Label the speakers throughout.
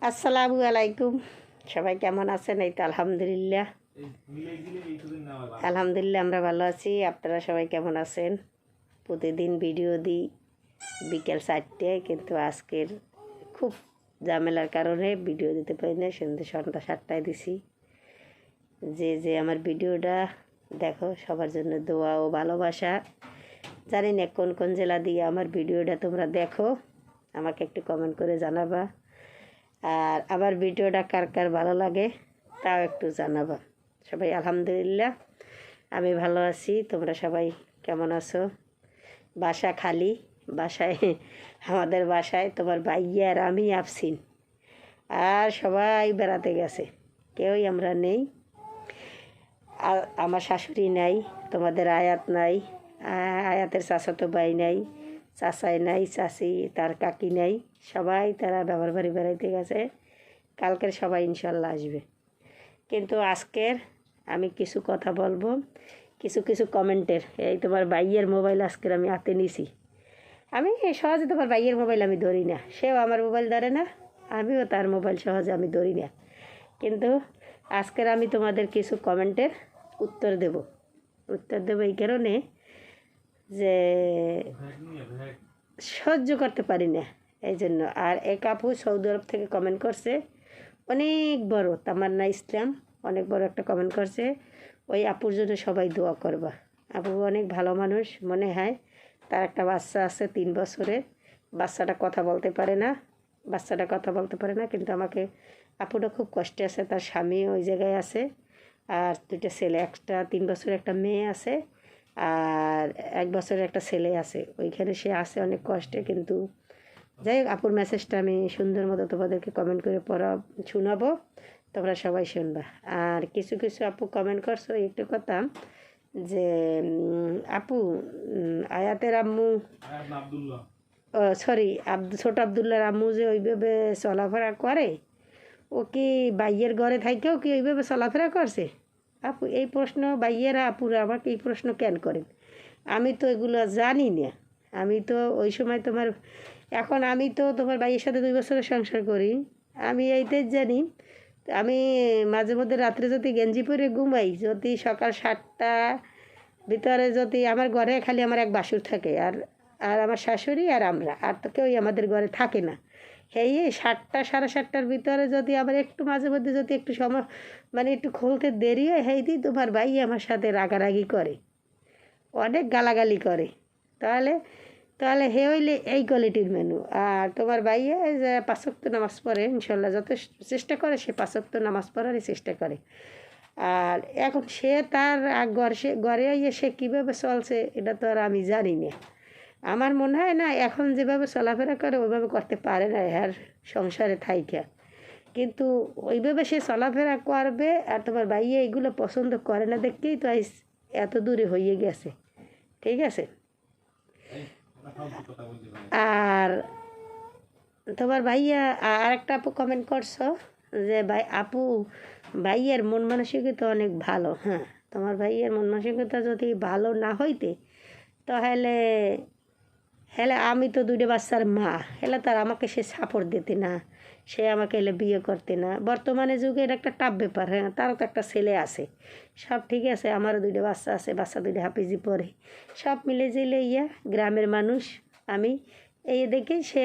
Speaker 1: আসসালামু আলাইকুম। সবাই কেমন আছেন? এই তো আলহামদুলিল্লাহ আলহামদুলিল্লাহ আমরা ভালো আছি। আপনারা সবাই কেমন আছেন? প্রতিদিন ভিডিও দিই বিকেল 4টায়, কিন্তু আজকের খুব ঝামেলার কারণে ভিডিও দিতে পারি না। সন্ধ্যা 7টায় দিছি। যে আমার ভিডিওটা দেখো, সবার জন্য দোয়া ও ভালোবাসা। জানি না কোন কোন জেলা দিয়ে আমার ভিডিওটা তোমরা দেখো, আমাকে একটু কমেন্ট করে জানাবা। আর আমার ভিডিওটা কার কার ভালো লাগে তাও একটু জানাবা। সবাই আলহামদুলিল্লাহ আমি ভালো আছি। তোমরা সবাই কেমন আছো? বাসা খালি, বাসায় আমাদের বাসায় তোমার ভাইয়া আর আমি আফসিন, আর সবাই বেড়াতে গেছে, কেউই আমরা নেই। আর আমার শাশুড়ি নাই, তোমাদের আয়াত নাই, আয়াতের চাচাতো ভাই নাই, চাচাই নাই, চাচি তার কাকি নাই, সবাই তারা বাবার বাড়ি বেড়াইতে গেছে। কালকের সবাই ইনশাল্লাহ আসবে। কিন্তু আজকের আমি কিছু কথা বলবো, কিছু কমেন্টের। এই তোমার ভাইয়ের মোবাইল আজকের আমি হাতে নিছি। আমি সহজে তোমার ভাইয়ের মোবাইল আমি ধরি না, সেও আমার মোবাইল ধরে না, আমিও তার মোবাইল সহজে আমি ধরি না। কিন্তু আজকের আমি তোমাদের কিছু কমেন্টের উত্তর দেব এই কারণে যে সহ্য করতে পারি না, এই জন্য। আর এক আপু সৌদি আরব থেকে কমেন্ট করছে, অনেক বড়, তামান্না ইসলাম, অনেক বড় একটা কমেন্ট করছে। ওই আপুর জন্য সবাই দোয়া করবা। আপু অনেক ভালো মানুষ মনে হয়। তার একটা বাচ্চা আছে 3 বছরের, বাচ্চাটা কথা বলতে পারে না, কিন্তু আমাকে, আপুটা খুব কষ্টে আছে। তার স্বামী ওই জায়গায় আছে, আর 2টা ছেলে, একটা 3 বছরের একটা মেয়ে আছে, আর 1 বছরের একটা ছেলে আছে। ওইখানে সে আছে অনেক কষ্টে। কিন্তু যাই হোক, আপুর মেসেজটা আমি সুন্দর মতো তোমাদেরকে কমেন্ট করে শোনাবো, তোমরা সবাই শুনবা। আর কিছু আপু কমেন্ট করছো একটু কথা, যে আপু আয়াতের আম্মু, সরি ছোট আবদুল্লার আম্মু যে ওইভাবে চলাফেরা করে, ও কি বাইয়ের ঘরে থাকেও কি ওইভাবে চলাফেরা করছে? আপু এই প্রশ্ন বাইয়েরা আপুরা আমাকে এই প্রশ্ন কেন করেন? আমি তো এগুলো জানি না। আমি তো ওই সময় এখন আমি তো তোমার ভাইয়ের সাথে 2 বছরের সংসার করি, আমি এইটাই জানি। আমি মাঝে মধ্যে রাত্রে যদি গেঞ্জি পরে ঘুমাই, যদি সকাল 7টা ভিতরে, যদি আমার ঘরে খালি আমার এক বাসুর থাকে, আর আর আমার শাশুড়ি আর আমরা, আর তো কেউই আমাদের ঘরে থাকে না। এই 7টা 7:30টার ভিতরে যদি আমার একটু মাঝে মধ্যে যদি একটু সময় একটু খুলতে দেরি হয়, দিই তোমার ভাই আমার সাথে রাগারাগি করে, অনেক গালাগালি করে। তাহলে তাহলে হে হইলে এই কোয়ালিটির মেনু। আর তোমার ভাইয়া যে 5 ওয়াক্ত নামাজ পড়ে, ইনশাল্লাহ যত চেষ্টা করে, সে 5 ওয়াক্ত নামাজ পড়ারই চেষ্টা করে। আর এখন সে তার ঘরে সে কীভাবে চলছে এটা তো আর আমি জানি না। আমার মনে হয় না এখন যেভাবে চলাফেরা করে ওইভাবে করতে পারে না আর সংসারে থাইকা। কিন্তু ওইভাবে সে চলাফেরা করবে। আর তোমার ভাইয়া এইগুলো পছন্দ করে না দেখেই তো এত দূরে হয়ে গেছে। ঠিক আছে। আর তোমার ভাইয়া আর একটা আপু কমেন্ট করছো যে আপু ভাইয়ের মন মানসিকতা অনেক ভালো। হ্যাঁ, তোমার ভাইয়ের মন মানসিকতা যদি ভালো না হইতে, তাহলে আমি তো 2টা বাচ্চার মা, তার আমাকে সে সাপোর্ট দিতে না, সে আমাকে বিয়ে করতে না। বর্তমানে যুগে এটা একটা টাফ ব্যাপার। হ্যাঁ, তারও তো একটা ছেলে আছে, সব ঠিক আছে, আমারও 2টা বাচ্চা আছে, বাচ্চা 2টা হাফিজি পড়ে, সব মিলে জিলে গ্রামের মানুষ আমি, এই দেখে সে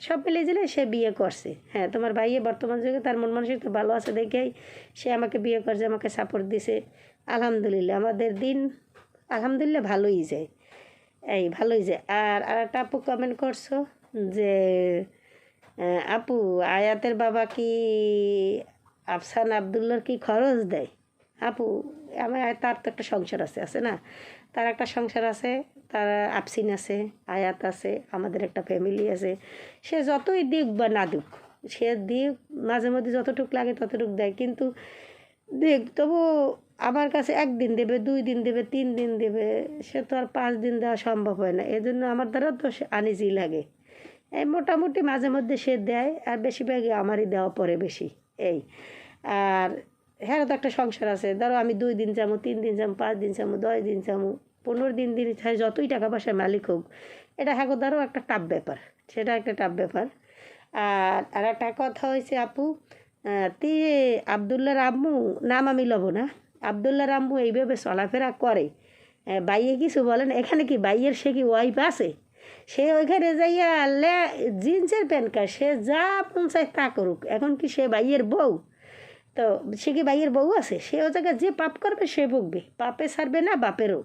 Speaker 1: সব মিলে জিলে সে বিয়ে করছে। হ্যাঁ, তোমার ভাইয়ে বর্তমান যুগে তার মন মানসিকতা ভালো আছে দেখেই সে আমাকে বিয়ে করছে, আমাকে সাপোর্ট দিছে। আলহামদুলিল্লাহ, আমাদের দিন আলহামদুলিল্লাহ ভালোই যায়, ভালোই যায়। আর একটা আপু কমেন্ট করছো যে আপু আয়াতের বাবা কি আফসান আবদুল্লার কি খরচ দেয়? আপু তার তো একটা সংসার আছে না, তার একটা সংসার আছে, তার আফসিন আছে, আয়াত আছে, আমাদের একটা ফ্যামিলি আছে। সে যতই দিক বা না দিক, সে দিক মাঝে মধ্যে যতটুকু লাগে ততটুকু দেয়। কিন্তু দেখ, তবু আমার কাছে 1 দিন দেবে, 2 দিন দেবে, 3 দিন দেবে, সে তো আর 5 দিন দেওয়া সম্ভব হয় না। এজন্য আমার দ্বারা তো আনইজি লাগে। মোটামুটি মাঝে মধ্যে সে দেয়, আর বেশিরভাগই আমারই দেওয়া পড়ে বেশি। আর হ্যাঁ, তো একটা সংসার আছে। ধরো আমি 2 দিন যাবো, 3 দিন যাবো, 5 দিন যাবো, 10 দিন যাবো, 15 দিন যতই টাকা পয়সার মালিক হোক, এটা হ্যাঁ ধরো একটা টাফ ব্যাপার, সেটা একটা টাফ ব্যাপার। আর একটা কথা হয়েছে আপু, তুই আবদুল্লার আম্মু, নাম আমি লব না, আবদুল্লার আম্মু এইভাবে চলাফেরা করে, বাইয়ে কিছু বলেন? এখানে কি বাইয়ের সে কি ওয়াইফ আছে? সে ওইখানে যাইয়া জিন্সের প্যান্ট কার, সে যা মন চায় তা করুক, এখন কি সে বাইয়ের বউ? তো সে কি বাইয়ের বউ আছে? সে ও জায়গায় যে পাপ করবে সে ভুগবে, পাপে ছাড়বে না বাপেরও,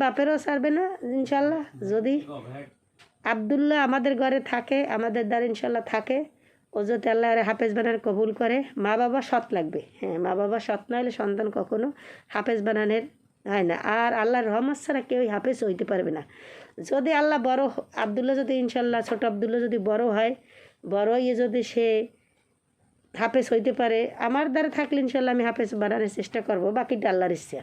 Speaker 1: বাপেরও ছাড়বে না ইনশাল্লাহ। যদি আবদুল্লাহ আমাদের ঘরে থাকে, আমাদের দ্বারা ইনশাল্লাহ থাকে, ও যদি আল্লাহর হাফেজ বানার কবুল করে, মা বাবা সৎ লাগবে। হ্যাঁ, মা বাবা সৎ না হলে সন্তান কখনো হাফেজ বানানোর হয় না। আর আল্লাহর রহমত ছাড়া কেউই হাফেজ হইতে পারবে না। যদি আল্লাহ বড়, আবদুল্লাহ যদি ইনশাল্লাহ, ছোট আবদুল্লাহ যদি বড় হয়, বড় হয়ে যদি সে হাফেজ হইতে পারে, আমার দ্বারা থাকলে ইনশাল্লাহ আমি হাফেজ বানানোর চেষ্টা করব, বাকিটা আল্লাহর ইচ্ছা।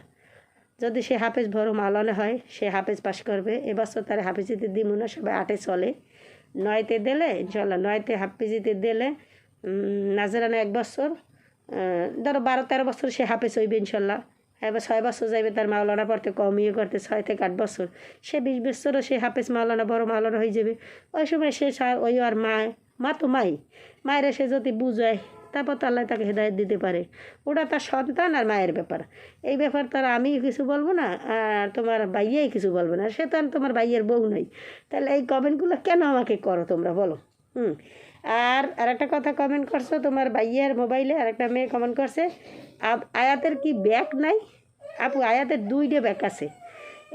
Speaker 1: যদি সে হাফেজ বড় মাওলানা হয়, সে হাফেজ পাশ করবে। এবছর তার হাফেজিতে দিব না, সবাই 8-এ চলে, 9তে দিলে ইনশাল্লাহ, 9তে হাফেজিতে দিলে নাজরানা 1 বছর, ধরো 12-13 বছর সে হাফেজ হইবে ইনশাল্লাহ। এবার 6 বছর যাইবে তার মাওলানা পড়তে, কমিয়ে করতে 6 থেকে 8 বছর, সে 20 বছরও সে হাফেজ মাওলানা, বড় মাওলানা হয়ে যাবে। ওই সময় সে ওই আর মা তো মায়ের সে যদি বুঝায়, তারপর তো আল্লাহ তাকে হেদায়েত দিতে পারে। ওটা তার সন্তান আর মায়ের ব্যাপার, এই ব্যাপার তার আমি কিছু বলবো না, আর তোমার ভাইয়াই কিছু বলবো না, সে তো আর তোমার ভাইয়ের বউ নয়। তাহলে এই কমেন্টগুলো কেন আমাকে করো তোমরা বলো? আর একটা কথা কমেন্ট করছো, তোমার ভাইয়ের মোবাইলে আরেকটা মেয়ে কমেন্ট করছে, আয়াতের কি ব্যাগ নাই? আপু, আয়াতের 2টে ব্যাগ আছে।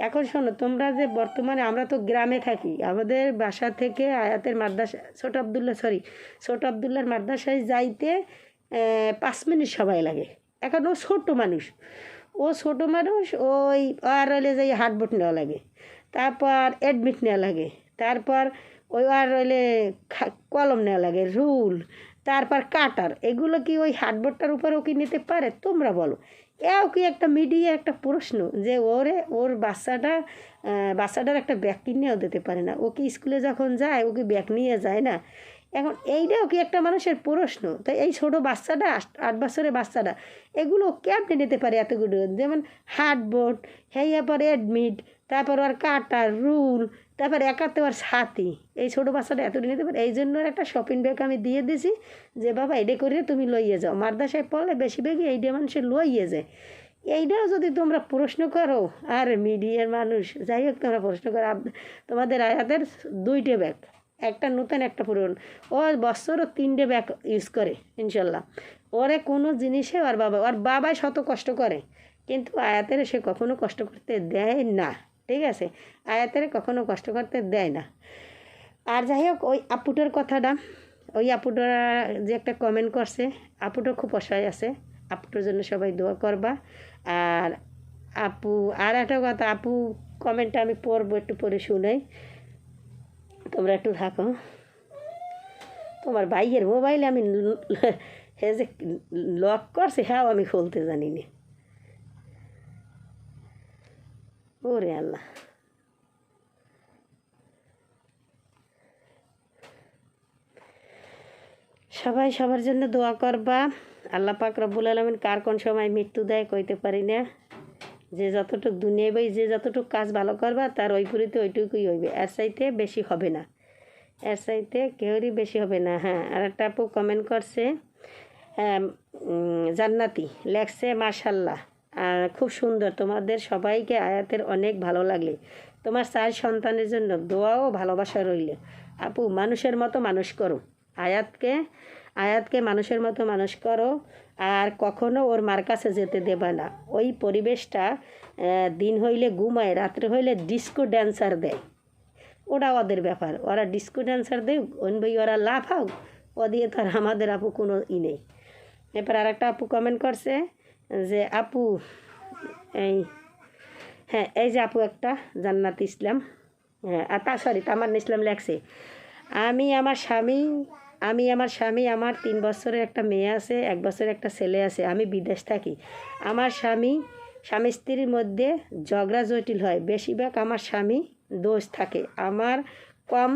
Speaker 1: এখন শোনো, তোমরা যে বর্তমানে, আমরা তো গ্রামে থাকি, আমাদের বাসা থেকে আয়াতের মাদ্রাসা, ছোট আবদুল্লার মাদ্রাসায় যাইতে 5 মিনিট সময় লাগে। এখন ও ছোটো মানুষ, ওই আর হইলে যাই হাটবোট নেওয়া লাগে, তারপর অ্যাডমিট নেওয়া লাগে, তারপর ওই আর হইলে কলম নেওয়া লাগে, রুল, তারপর কাটার, এগুলো কি ওই হাটবোর্ডটার উপরেও কি নিতে পারে? তোমরা বলো। এও কি একটা মিডিয়া একটা প্রশ্ন যে ওর বাচ্চাটার একটা ব্যাগ কিনেও দিতে পারে না? ও কি স্কুলে যখন যায় ও কি ব্যাগ নিয়ে যায় না? এখন এইটাও কি একটা মানুষের প্রশ্ন? তাই এই ছোটো বাচ্চাটা, 8 বছরের বাচ্চাটা, এগুলো কেমনে নিতে পারে এতগুলো? যেমন হাটবোর্ড, হেয়া পরে অ্যাডমিট, তারপর আর কাটার, রুল, তারপর একাতে আর ছাতি, এই ছোটো বাচ্চাটা এতটা নিতে পারে। এই জন্য একটা শপিং ব্যাগ আমি দিয়ে দিছি, যে বাবা এটা করে তুমি লইয়ে যাও, মাদ্রাসায় পড়লে বেশি বেশি এইটা মানুষের লইয়ে যায়। এইটাও যদি তোমরা প্রশ্ন করো, আর মিডিয়ার মানুষ, যাই হোক, তোমরা প্রশ্ন করো, তোমাদের আয়াতের 2টে ব্যাগ, একটা নতুন একটা পুরনো, ও বছরও 3টে ব্যাগ ইউজ করে ইনশাল্লাহ। ওরে কোনো জিনিসে ওর বাবাই শত কষ্ট করে, কিন্তু আয়াতের সে কখনো কষ্ট করতে দেয় না, ঠিক আছে? আয়াতের কখনো কষ্ট করতে দেয় না। আর যাই হোক, ওই আপুটার কথাটা, ওই আপুটা যে একটা কমেন্ট করছে, আপুটা খুব অসহায় আছে, আপুটার জন্য সবাই দোয়া করবা। আর আপু, আর একটা কথা, আপু কমেন্টটা আমি পড়বো, একটু পরে শুনাই, তোমরা একটু থাকো। তোমার ভাইয়ের মোবাইলে আমি যে লক করছে, হ্যাঁ আমি খুলতে জানি না। ওরে আল্লাহ, সবাই সবার জন্য দোয়া করবা। আল্লাহ পাক রব্বুল আলামিন কার কোন সময় মৃত্যু দেয় কইতে পারি না। যে যতটুকু দুনিয়ায় বই, যে যতটুকু কাজ ভালো করবা তার ওইপুরিতে ওইটুকুই হইবে, এর চাইতে বেশি হবে না, এর চাইতে কেউরই বেশি হবে না। হ্যাঁ, আর একটা আপু কমেন্ট করছে, জান্নাতি লেখছে, মাশাল্লাহ, খুব সুন্দর, তোমাদের সবাইকে আয়াতের অনেক ভালো লাগলে, তোমার 4 সন্তানের জন্য দোয়া ও ভালোবাসা রইল। আপু, মানুষের মতো মানুষ করো, আয়াতকে মানুষের মতো মানুষ করো, আর কখনো ওর মার কাছে যেতে দেবে না। ওই পরিবেশটা, দিন হইলে ঘুমায়, রাত্রে হইলে ডিস্কো ড্যান্সার দেয়, ওটা ওদের ব্যাপার, ওরা ডিস্কো ড্যান্সার দেয়, ভাই ওরা লাফাও, ও দিয়ে তো আর আমাদের আপু কোনো নেই। এরপর আর একটা আপু কমেন্ট করছে যে, আপু এই, হ্যাঁ, এই যে আপু একটা জান্নাত ইসলাম, হ্যাঁ, আর তামান্না ইসলাম লেখছে, আমি আমার স্বামী, আমার 3 বছরের একটা মেয়ে আছে, 1 বছরের একটা ছেলে আছে, আমি বিদেশ থাকি। আমার স্বামী স্ত্রীর মধ্যে ঝগড়া জটিল হয়, বেশিরভাগ আমার স্বামী দোষ থাকে, আমার কম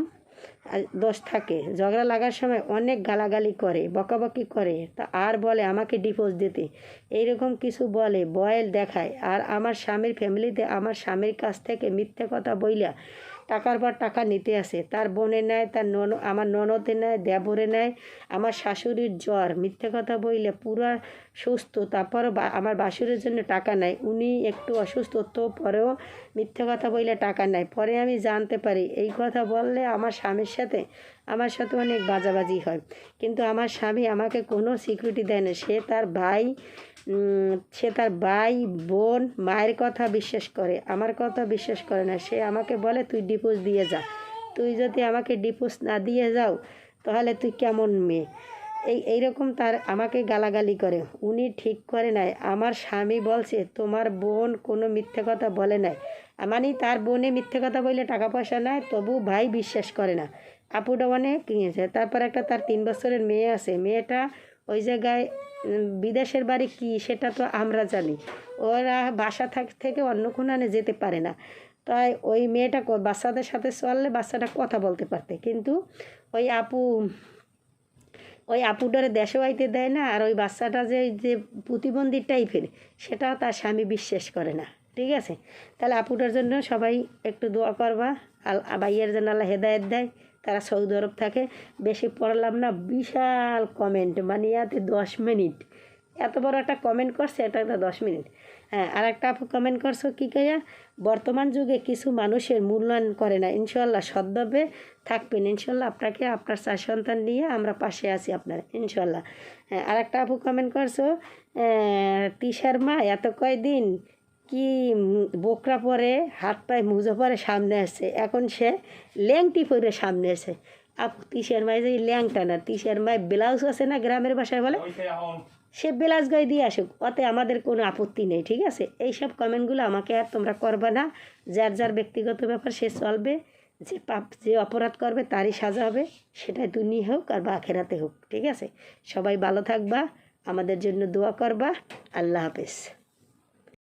Speaker 1: দোষ থাকে। ঝগড়া লাগার সময় অনেক গালাগালি করে, বকাবকি করে, তা আর বলে আমাকে ডিভোর্স দিতে, এইরকম কিছু বলে, বয়েল দেখায়। আর আমার স্বামীর ফ্যামিলিতে আমার স্বামীর কাছ থেকে মিথ্যে কথা বইলা টাকার পর টাকা নিতে আসে, তার বোনে নেয়, তার আমার ননদে নেয়, দেবরে নেয়, আমার শাশুড়ির জ্বর, মিথ্যে কথা বললে পুরা সুস্থ, তারপরও আমার বাসুরের জন্য টাকা নেয়, উনি একটু অসুস্থ তো পরেও মিথ্যে কথা বললে টাকা নেয়। পরে আমি জানতে পারি এই কথা বললে আমার স্বামীর সাথে অনেক বাজাবাজি হয়, কিন্তু আমার স্বামী আমাকে কোনো সিকিউরিটি দেয় না। সে তার ভাই বোন মায়ের কথা বিশ্বাস করে, আমার কথা বিশ্বাস করে না। সে আমাকে বলে তুই ডিভোর্স দিয়ে যা, তুই যদি আমাকে ডিভোর্স না দিয়ে যাও তাহলে তুই কেমন মেয়ে, এইরকম তার আমাকে গালাগালি করে। উনি ঠিক করে নাই, আমার স্বামী বলছে তোমার বোন কোনো মিথ্যে কথা বলে নাই, মানে তার বোনে মিথ্যে কথা বললে টাকা পয়সা নেয়, তবু ভাই বিশ্বাস করে না। আপুটা অনেক কিনেছে। তারপর একটা তার 3 বছরের মেয়ে আছে, মেয়েটা ওই জায়গায় বিদেশের বাড়ি কি সেটা তো আমরা জানি, ওরা বাসা থেকে অন্য কোনানে যেতে পারে না, তাই ওই মেয়েটা বাচ্চাদের সাথে চললে বাচ্চাটা কথা বলতে পারতে, কিন্তু ওই আপুটারে দেশে আইতে দেয় না। আর ওই বাচ্চাটা যে প্রতিবন্ধী টাইপের, সেটাও তার স্বামী বিশ্বাস করে না। ঠিক আছে, তাহলে আপুটার জন্য সবাই একটু দোয়া করবা, ভাইয়ের জন্য আল্লাহ হেদায়েত দেয়। তারা সৌদি আরব থাকে। বেশি পড়লাম না, বিশাল কমেন্ট, মানে ইয়াতে 10 মিনিট এত বড় একটা কমেন্ট করছে, এটা 10 মিনিট। হ্যাঁ, আর একটা আপু কমেন্ট করছো কী কইয়া, বর্তমান যুগে কিছু মানুষের মূল্যায়ন করে না, ইনশাল্লাহ সদ্ভাবে থাকবেন, ইনশাল্লাহ আপনাকে আপনার 4 সন্তান নিয়ে আমরা পাশে আছি আপনার, ইনশাল্লাহ। হ্যাঁ, আর একটা আপু কমেন্ট করছো, তিশার মা এত কয়দিন কি বোকরা পরে হাত পায়ে মুজো পরে সামনে আসছে, এখন সে ল্যাংটি পরে সামনে আসে। আপু তিশার মায় যে ল্যাংটা না, তিশার মায় ব্লাউজ আছে না গ্রামের ভাষায় বলে, সে ব্লাউজ গায়ে দিয়ে আসুক, ওতে আমাদের কোনো আপত্তি নেই। ঠিক আছে, এইসব কমেন্টগুলো আমাকে আর তোমরা করবে না, যার যার ব্যক্তিগত ব্যাপার সে চলবে, যে অপরাধ করবে তারই সাজা হবে, সেটা দুনিয়া হোক আর বা আখেরাতে হোক। ঠিক আছে, সবাই ভালো থাকবা, আমাদের জন্য দোয়া করবা। আল্লাহ হাফেজ।